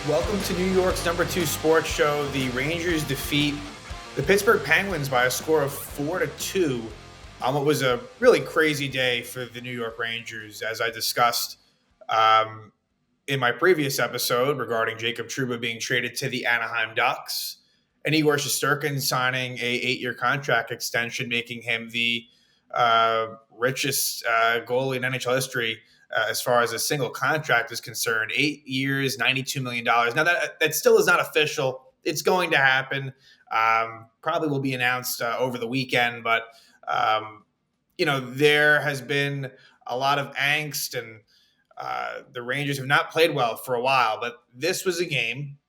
Welcome to New York's #2 sports show. The Rangers defeat the Pittsburgh Penguins by a score of 4-2 on what was a really crazy day for the New York Rangers, as I discussed in my previous episode regarding Jacob Trouba being traded to the Anaheim Ducks and Igor Shesterkin signing a 8-year contract extension, making him the richest goalie in NHL history as far as a single contract is concerned. 8 years, $92 million. Now, that still is not official. It's going to happen. Probably will be announced over the weekend, but there has been a lot of angst, and the Rangers have not played well for a while, but this was a game.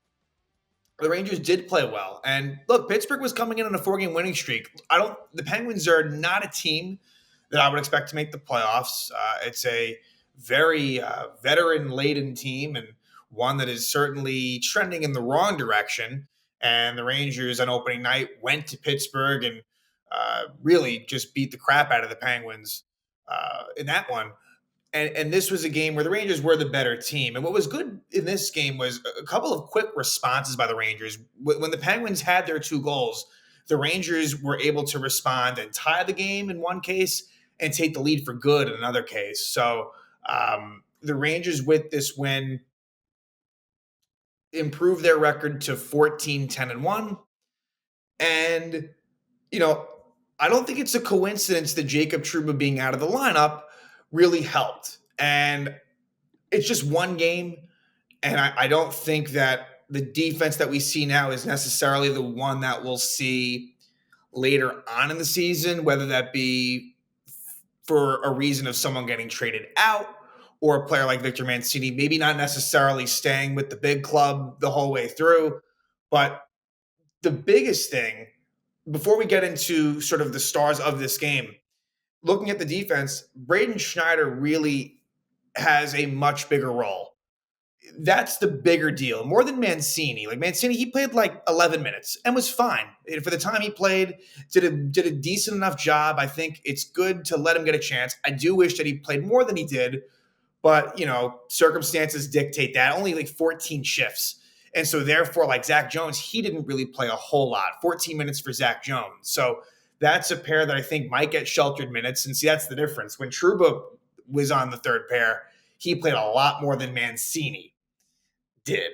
The Rangers did play well. And look, Pittsburgh was coming in on a 4-game winning streak. The Penguins are not a team that I would expect to make the playoffs. It's a very veteran-laden team, and one that is certainly trending in the wrong direction. And the Rangers on opening night went to Pittsburgh and really just beat the crap out of the Penguins in that one. And this was a game where the Rangers were the better team. And what was good in this game was a couple of quick responses by the Rangers. When the Penguins had their 2 goals, the Rangers were able to respond and tie the game in one case and take the lead for good in another case. So the Rangers, with this win, improved their record to 14-10-1. And, I don't think it's a coincidence that Jacob Trouba being out of the lineup really helped. And it's just one game. And I don't think that the defense that we see now is necessarily the one that we'll see later on in the season, whether that be for a reason of someone getting traded out or a player like Victor Mancini, maybe not necessarily staying with the big club the whole way through. But the biggest thing, before we get into sort of the stars of this game, looking at the defense, Braden Schneider really has a much bigger role. That's the bigger deal, more than Mancini. Like Mancini, he played like 11 minutes and was fine. And for the time he played, did a decent enough job. I think it's good to let him get a chance. I do wish that he played more than he did, but, circumstances dictate that. Only like 14 shifts. And so therefore, like Zach Jones, he didn't really play a whole lot. 14 minutes for Zach Jones. So that's a pair that I think might get sheltered minutes. And see, that's the difference. When Trouba was on the third pair, he played a lot more than Mancini did.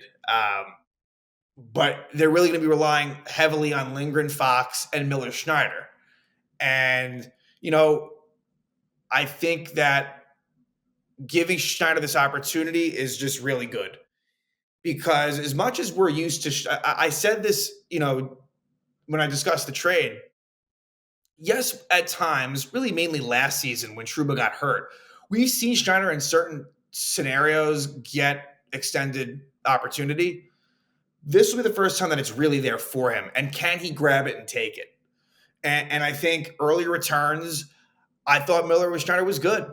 But they're really going to be relying heavily on Lindgren, Fox, and Miller Schneider. And, I think that giving Schneider this opportunity is just really good. Because as much as we're used to, I said this, when I discussed the trade, yes, at times, really mainly last season when Trouba got hurt, we've seen Schneider in certain scenarios get extended opportunity. This will be the first time that it's really there for him. And can he grab it and take it? And I think early returns, I thought Miller with Schneider was good.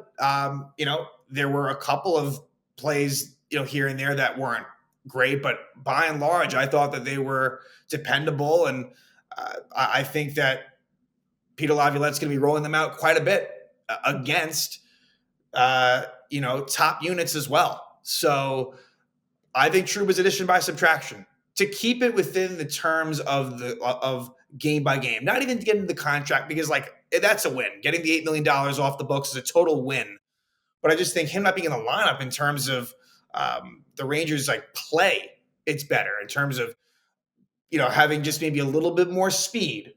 There were a couple of plays, here and there that weren't great, but by and large, I thought that they were dependable. And I think that Peter Laviolette's going to be rolling them out quite a bit against, top units as well. So I think Trouba's addition by subtraction to keep it within the terms of game by game, not even to get into the contract, because that's a win. Getting the $8 million off the books is a total win. But I just think him not being in the lineup in terms of the Rangers play, it's better in terms of, having just maybe a little bit more speed,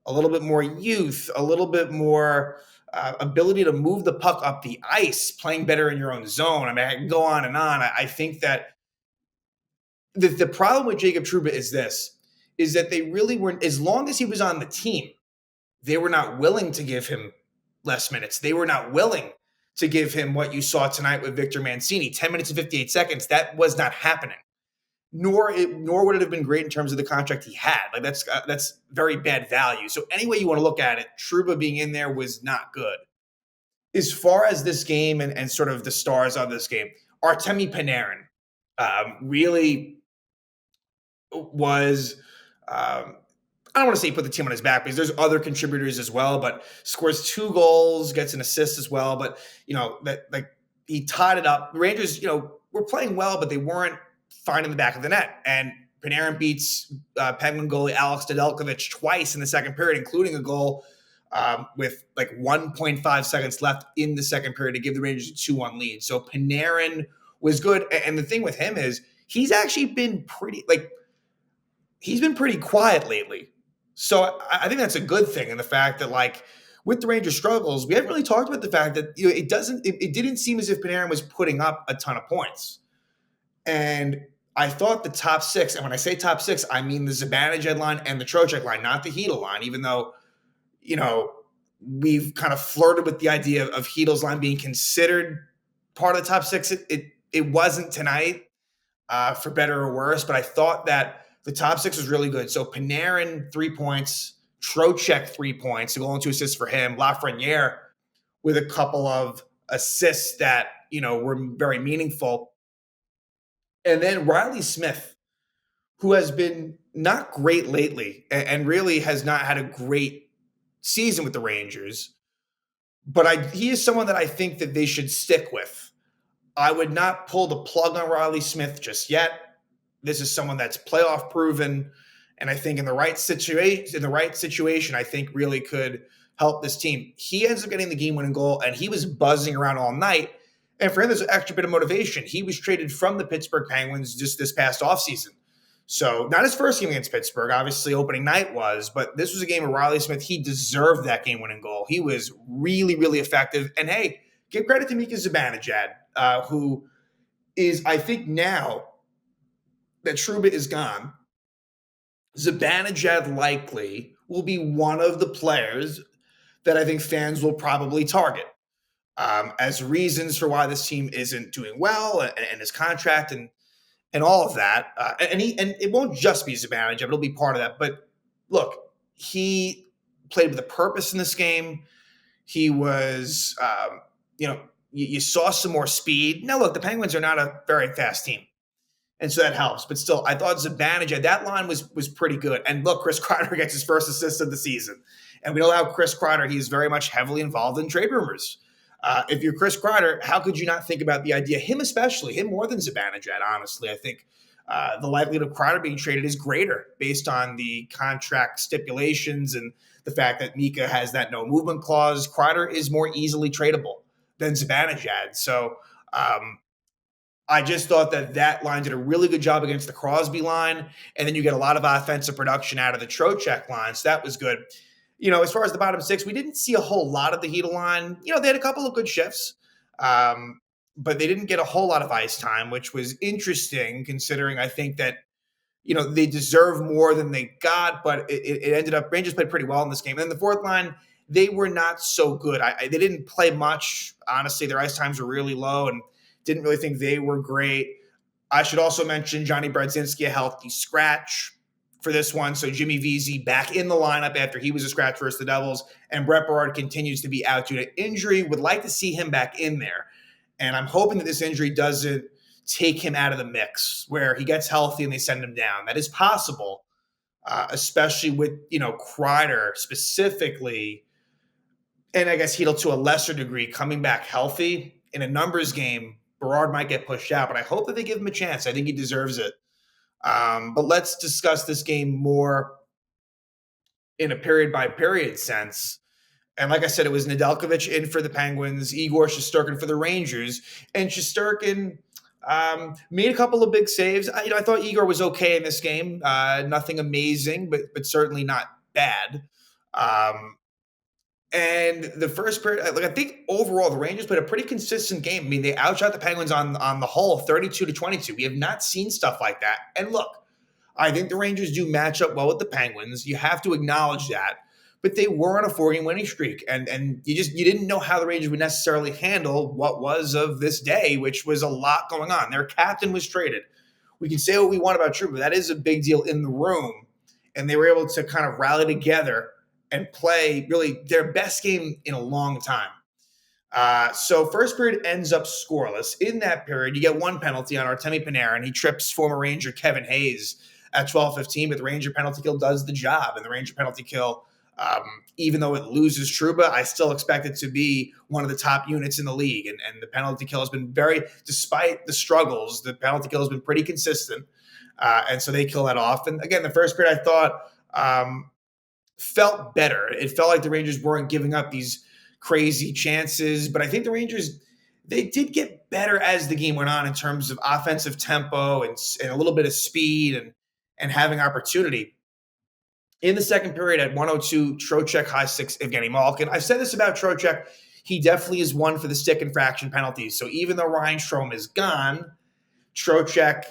a little bit more youth, a little bit more ability to move the puck up the ice, playing better in your own zone. I mean, I can go on and on. I think that the problem with Jacob Trouba is that they really weren't, as long as he was on the team, they were not willing to give him less minutes. They were not willing to give him what you saw tonight with Victor Mancini, 10 minutes and 58 seconds. That was not happening. Nor would it have been great in terms of the contract he had. That's very bad value. So any way you want to look at it, Trouba being in there was not good. As far as this game and sort of the stars of this game, Artemi Panarin really was I don't want to say he put the team on his back because there's other contributors as well, but scores 2 goals, gets an assist as well. But, he tied it up. The Rangers, were playing well, but they weren't finding the back of the net. And Panarin beats Penguin goalie Alex Nedeljkovic twice in the second period, including a goal with like 1.5 seconds left in the second period to give the Rangers a 2-1 lead. So Panarin was good. And the thing with him is he's actually been he's been pretty quiet lately. So I think that's a good thing. And the fact that, like, with the Rangers' struggles, we haven't really talked about the fact that it didn't seem as if Panarin was putting up a ton of points. And I thought the top six, and when I say top six, I mean the Zibanejad line and the Trocheck line, not the Hedl line, even though, we've kind of flirted with the idea of Hedel's line being considered part of the top six. It wasn't tonight, for better or worse, but I thought that the top six was really good. So Panarin, 3 points, Trocheck, 3 points, a goal and 2 assists for him, Lafreniere with a couple of assists that, were very meaningful. And then Reilly Smith, who has been not great lately and really has not had a great season with the Rangers, but he is someone that I think that they should stick with. I would not pull the plug on Reilly Smith just yet. This is someone that's playoff proven, and I think in the right situation, I think really could help this team. He ends up getting the game-winning goal, and he was buzzing around all night. And for him, there's an extra bit of motivation. He was traded from the Pittsburgh Penguins just this past offseason. So not his first game against Pittsburgh, obviously opening night was, but this was a game where Reilly Smith, he deserved that game-winning goal. He was really, really effective. And hey, give credit to Mika Zibanejad, who is, I think now that Trouba is gone, Zibanejad likely will be one of the players that I think fans will probably target as reasons for why this team isn't doing well and his contract and all of that. And it won't just be Zibanejad, but it'll be part of that. But look, he played with a purpose in this game. He was, you saw some more speed. Now, look, the Penguins are not a very fast team, and so that helps. But still, I thought Zibanejad, that line was pretty good. And look, Chris Kreider gets his first assist of the season. And we know how Chris Kreider, he's very much heavily involved in trade rumors. If you're Chris Kreider, how could you not think about the idea, him more than Zibanejad, honestly. I think the likelihood of Kreider being traded is greater based on the contract stipulations and the fact that Mika has that no movement clause. Kreider is more easily tradable than Zibanejad. So I just thought that line did a really good job against the Crosby line, and then you get a lot of offensive production out of the Trocheck line, so that was good. As far as the bottom six, we didn't see a whole lot of the Hedl line. They had a couple of good shifts, but they didn't get a whole lot of ice time, which was interesting considering I think that, they deserve more than they got, but it ended up, Rangers played pretty well in this game. And then the fourth line, they were not so good. They didn't play much. Honestly, their ice times were really low and didn't really think they were great. I should also mention Johnny Brodzinski, a healthy scratch for this one. So Jimmy Vesey back in the lineup after he was a scratch versus the Devils. And Brett Berard continues to be out due to injury. Would like to see him back in there. And I'm hoping that this injury doesn't take him out of the mix where he gets healthy and they send him down. That is possible, especially with, Kreider specifically, and I guess Hedl to a lesser degree coming back healthy. In a numbers game, Berard might get pushed out, but I hope that they give him a chance. I think he deserves it. But let's discuss this game more in a period-by-period sense. And like I said, it was Nedeljkovic in for the Penguins, Igor Shesterkin for the Rangers. And Shesterkin made a couple of big saves. I thought Igor was okay in this game. Nothing amazing, but certainly not bad. And the first period, I think overall the Rangers played a pretty consistent game. I mean, they outshot the Penguins on the whole 32-22. We have not seen stuff like that. And look, I think the Rangers do match up well with the Penguins. You have to acknowledge that. But they were on a 4-game winning streak. And you didn't know how the Rangers would necessarily handle what was of this day, which was a lot going on. Their captain was traded. We can say what we want about Trouba, but that is a big deal in the room. And they were able to kind of rally together and play really their best game in a long time. So first period ends up scoreless. In that period, you get one penalty on Artemi Panarin. He trips former Ranger Kevin Hayes at 12:15, but the Ranger penalty kill does the job. And the Ranger penalty kill Um, Even though it loses Trouba, I still expect it to be one of the top units in the league. And the penalty kill has been despite the struggles, the penalty kill has been pretty consistent. And so they kill that off. And again, the first period I thought felt better. It felt like the Rangers weren't giving up these crazy chances, but I think the Rangers, they did get better as the game went on in terms of offensive tempo and a little bit of speed and having opportunity. In the second period at 102, Trocheck high six Evgeny Malkin. I've said this about Trocheck. He definitely is one for the stick infraction penalties. So even though Ryan Strome is gone, Trocheck,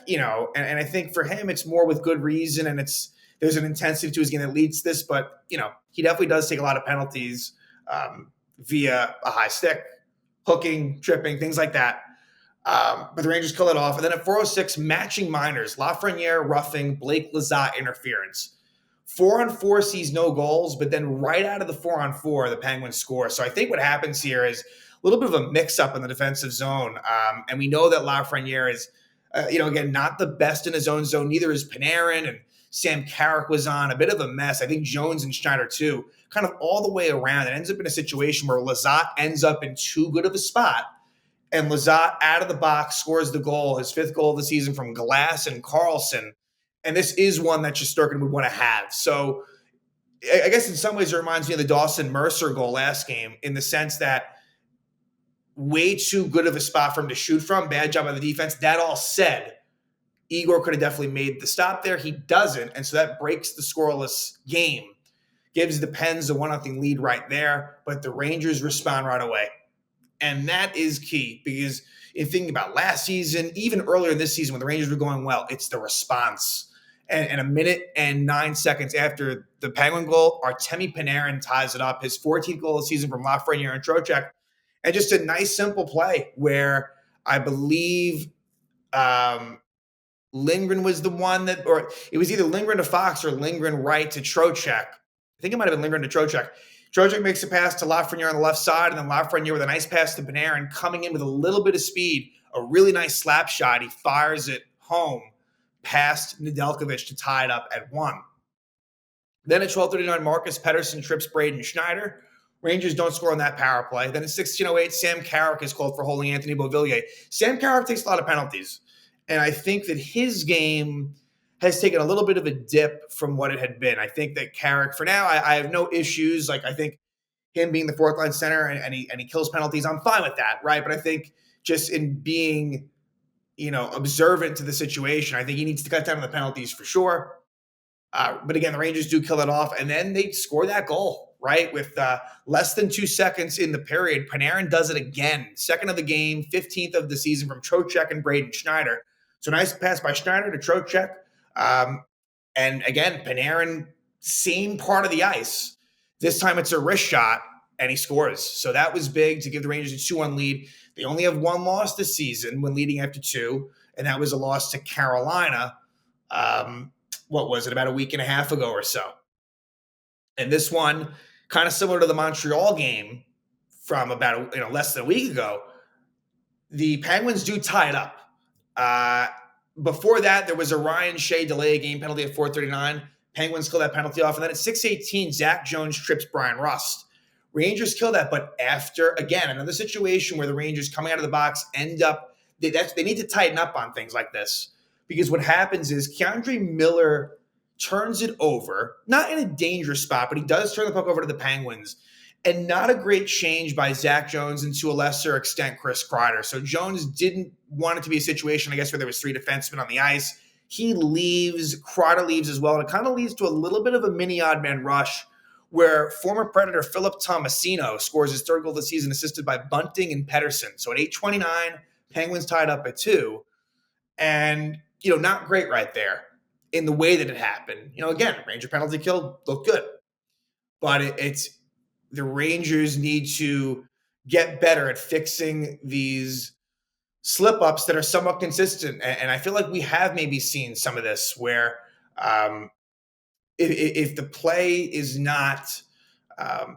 and I think for him, it's more with good reason, and there's an intensity to his game that leads to this, but, he definitely does take a lot of penalties via a high stick, hooking, tripping, things like that. But the Rangers kill it off. And then at 406, matching minors, Lafreniere roughing, Blake Lizotte interference. 4-on-4 sees no goals, but then right out of the 4-on-4, the Penguins score. So I think what happens here is a little bit of a mix-up in the defensive zone. And we know that Lafreniere is, again, not the best in his own zone. Neither is Panarin, and Sam Carrick was on a bit of a mess. I think Jones and Schneider too, kind of all the way around. It ends up in a situation where Lizotte ends up in too good of a spot. And Lizotte out of the box scores the goal, his 5th goal of the season from Glass and Carlson. And this is one that Shesterkin would want to have. So I guess in some ways it reminds me of the Dawson Mercer goal last game, in the sense that way too good of a spot for him to shoot from. Bad job by the defense. That all said, Igor could have definitely made the stop there. He doesn't. And so that breaks the scoreless game, gives the Pens a 1-0 lead right there. But the Rangers respond right away. And that is key, because in thinking about last season, even earlier this season when the Rangers were going well, it's the response. And a minute and 9 seconds after the Penguin goal, Artemi Panarin ties it up, his 14th goal of the season from Lafreniere and Trocheck. And just a nice, simple play where I believe Lindgren was the one that, or it was either Lindgren to Fox or Lindgren right to Trocheck. I think it might have been Lindgren to Trocheck. Trocheck makes a pass to Lafreniere on the left side, and then Lafreniere with a nice pass to Panarin, coming in with a little bit of speed, a really nice slap shot. He fires it home past Nedeljkovic to tie it up at 1. Then at 12:39, Marcus Pettersson trips Braden Schneider. Rangers don't score on that power play. Then at 16:08, Sam Carrick is called for holding Anthony Beauvillier. Sam Carrick takes a lot of penalties, and I think that his game has taken a little bit of a dip from what it had been. I think that Carrick, for now, I have no issues. Like, I think him being the 4th-line center and he kills penalties, I'm fine with that, right? But I think just in being, observant to the situation, I think he needs to cut down on the penalties for sure. But again, the Rangers do kill it off, and then they score that goal, right? With less than 2 seconds in the period, Panarin does it again. 2nd of the game, 15th of the season from Trocheck and Braden Schneider. So nice pass by Schneider to Trocheck. And again, Panarin, same part of the ice. This time it's a wrist shot, and he scores. So that was big to give the Rangers a 2-1 lead. They only have 1 loss this season when leading after 2, and that was a loss to Carolina. What was it, about a week and a half ago or so? And this one, kind of similar to the Montreal game from about less than a week ago, the Penguins do tie it up. Before that, there was a Ryan Shea delay game penalty at 4:39. Penguins kill that penalty off. And then at 6:18, Zach Jones trips Brian Rust. Rangers kill that, but after, again, another situation where the Rangers coming out of the box end up, they need to tighten up on things like this. Because what happens is Keandre Miller turns it over, not in a dangerous spot, but he does turn the puck over to the Penguins. And not a great change by Zach Jones, and to a lesser extent, Chris Kreider. So Jones didn't want it to be a situation, I guess, where there was 3 defensemen on the ice. He leaves, Kreider leaves as well, and it kind of leads to a little bit of a mini odd man rush where former Predator Philip Tomasino scores his 3rd goal of the season, assisted by Bunting and Pettersson. So at 8:29, Penguins tied up at 2. And, not great right there in the way that it happened. Again, Ranger penalty kill looked good. But it's the Rangers need to get better at fixing these slip-ups that are somewhat consistent. And I feel like we have maybe seen some of this where if the play is not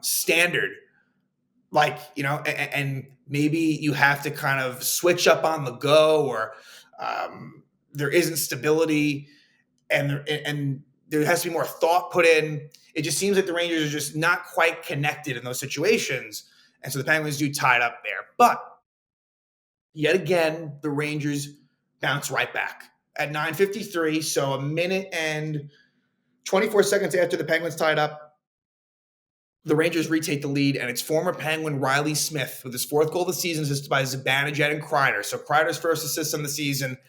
standard, like, and maybe you have to kind of switch up on the go, or there isn't stability, and There has to be more thought put in. It just seems like the Rangers are just not quite connected in those situations. And so the Penguins do tie it up there. But yet again, the Rangers bounce right back at 9:53. So a minute and 24 seconds after the Penguins tied up, the Rangers retake the lead, and it's former Penguin Reilly Smith with his fourth goal of the season, assisted by Zibanejad and Kreider. So Kreider's first assist on the season,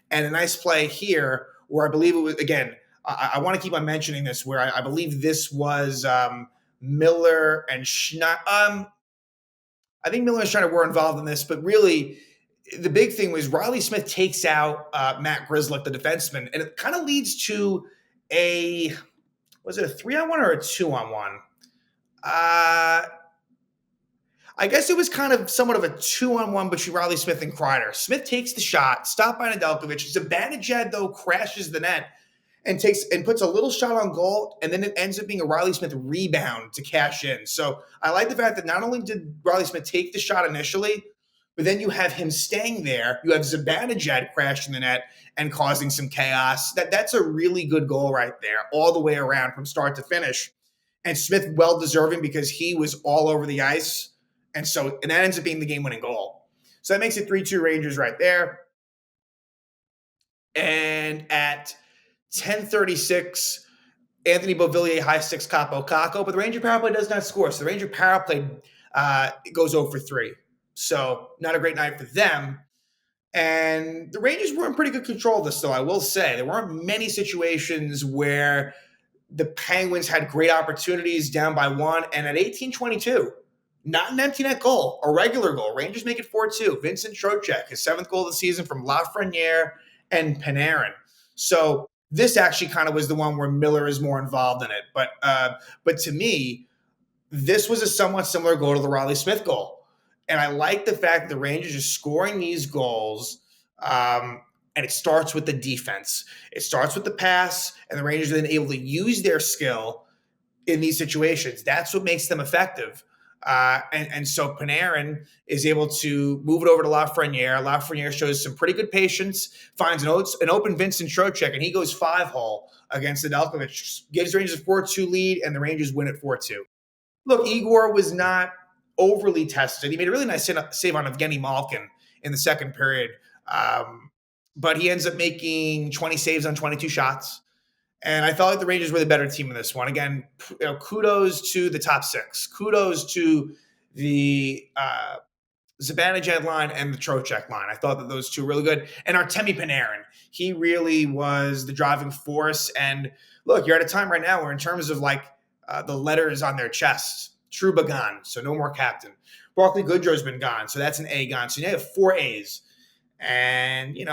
and a nice play here where I believe it was, again, I want to keep on mentioning this, where I believe this was Miller and Schneider. I think Miller and Schneider were involved in this, but really the big thing was Reilly Smith takes out Matt Grzelcyk, the defenseman, and it kind of leads to was it a 3-on-1 or a 2-on-1? I guess it was kind of somewhat of a 2-on-1 between Reilly Smith and Kreider. Smith takes the shot, stopped by Nedeljkovic. Zibanejad, though, crashes the net and puts a little shot on goal, and then it ends up being a Reilly Smith rebound to cash in. So I like the fact that not only did Reilly Smith take the shot initially, but then you have him staying there. You have Zibanejad crashing the net and causing some chaos. That's a really good goal right there, all the way around from start to finish. And Smith, well deserving, because he was all over the ice. And that ends up being the game-winning goal. So that makes it 3-2 Rangers right there. And at 10:36, Anthony Beauvillier high sticks Capo Caco, but the Ranger power play does not score. So the Ranger power play goes 0 for 3. So not a great night for them. And the Rangers were in pretty good control of this, though, I will say. There weren't many situations where the Penguins had great opportunities down by 1. And at 18:22, not an empty net goal, a regular goal. Rangers make it 4-2. Vincent Trocheck, his 7th goal of the season from Lafreniere and Panarin. So this actually kind of was the one where Miller is more involved in it. But to me, this was a somewhat similar goal to the Reilly Smith goal. And I like the fact that the Rangers are scoring these goals, and it starts with the defense. It starts with the pass, and the Rangers are then able to use their skill in these situations. That's what makes them effective. And so Panarin is able to move it over to Lafreniere. Lafreniere shows some pretty good patience, finds an open Vincent Trocheck, and he goes 5-hole against Nedeljkovic. Gives Rangers a 4-2 lead, and the Rangers win at 4-2. Look, Igor was not overly tested. He made a really nice save on Evgeny Malkin in the second period. But he ends up making 20 saves on 22 shots. And I felt like the Rangers were the better team in this one. Again, kudos to the top 6. Kudos to the Zibanejad line and the Trocheck line. I thought that those two were really good. And Artemi Panarin, he really was the driving force. And look, you're at a time right now where in terms of the letters on their chests, Trouba gone, so no more captain. Barclay Goodrow's been gone, so that's an A gone. So now you have 4 A's. And, in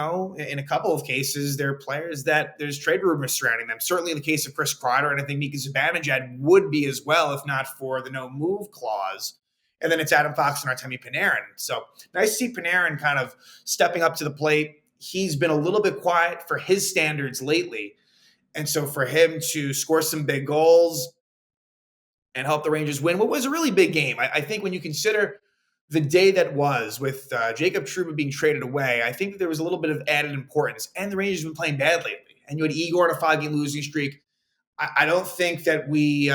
a couple of cases, there are players that there's trade rumors surrounding them. Certainly in the case of Chris Kreider, and I think Mika Zibanejad would be as well, if not for the no-move clause. And then it's Adam Fox and Artemi Panarin. So nice to see Panarin kind of stepping up to the plate. He's been a little bit quiet for his standards lately. And so for him to score some big goals and help the Rangers win what was a really big game. I think when you consider the day that was with Jacob Trouba being traded away, I think that there was a little bit of added importance. And the Rangers have been playing bad lately. And you had Igor on a 5-game losing streak. I don't think that we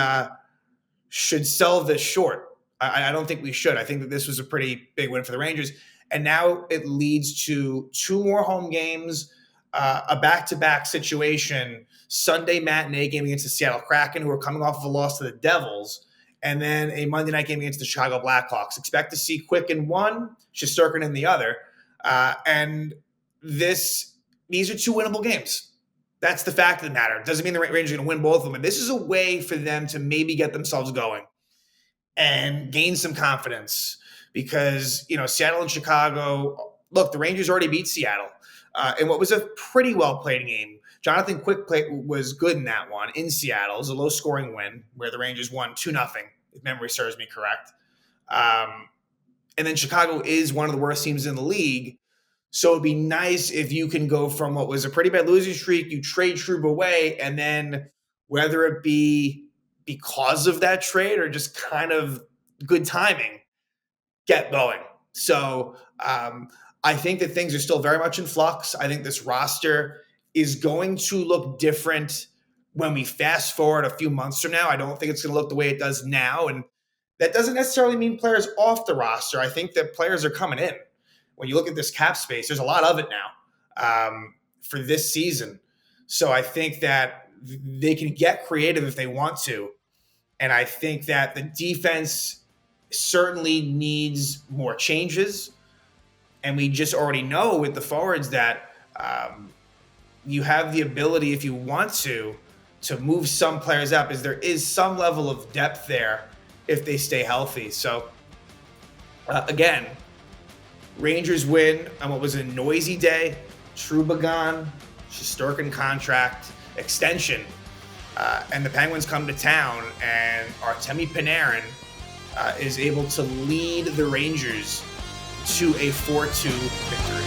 should sell this short. I don't think we should. I think that this was a pretty big win for the Rangers. And now it leads to 2 more home games, a back-to-back situation, Sunday matinee game against the Seattle Kraken, who are coming off of a loss to the Devils, and then a Monday night game against the Chicago Blackhawks. Expect to see Quick in one, Shesterkin in the other. And these are 2 winnable games. That's the fact of the matter. It doesn't mean the Rangers are going to win both of them. And this is a way for them to maybe get themselves going and gain some confidence because, Seattle and Chicago, look, the Rangers already beat Seattle in what was a pretty well-played game. Jonathan Quick was good in that one in Seattle. It was a low-scoring win where the Rangers won 2-0, if memory serves me correct. And then Chicago is one of the worst teams in the league. So it'd be nice if you can go from what was a pretty bad losing streak, you trade Trouba away, and then whether it be because of that trade or just kind of good timing, get going. So I think that things are still very much in flux. I think this roster is going to look different when we fast forward a few months from now, I don't think it's going to look the way it does now. And that doesn't necessarily mean players off the roster. I think that players are coming in. When you look at this cap space, there's a lot of it now for this season. So I think that they can get creative if they want to. And I think that the defense certainly needs more changes. And we just already know with the forwards that you have the ability, if you want to move some players up, as there is some level of depth there if they stay healthy. So, again, Rangers win on what was a noisy day. Trouba gone, Shesterkin contract extension, and the Penguins come to town, and Artemi Panarin is able to lead the Rangers to a 4-2 victory.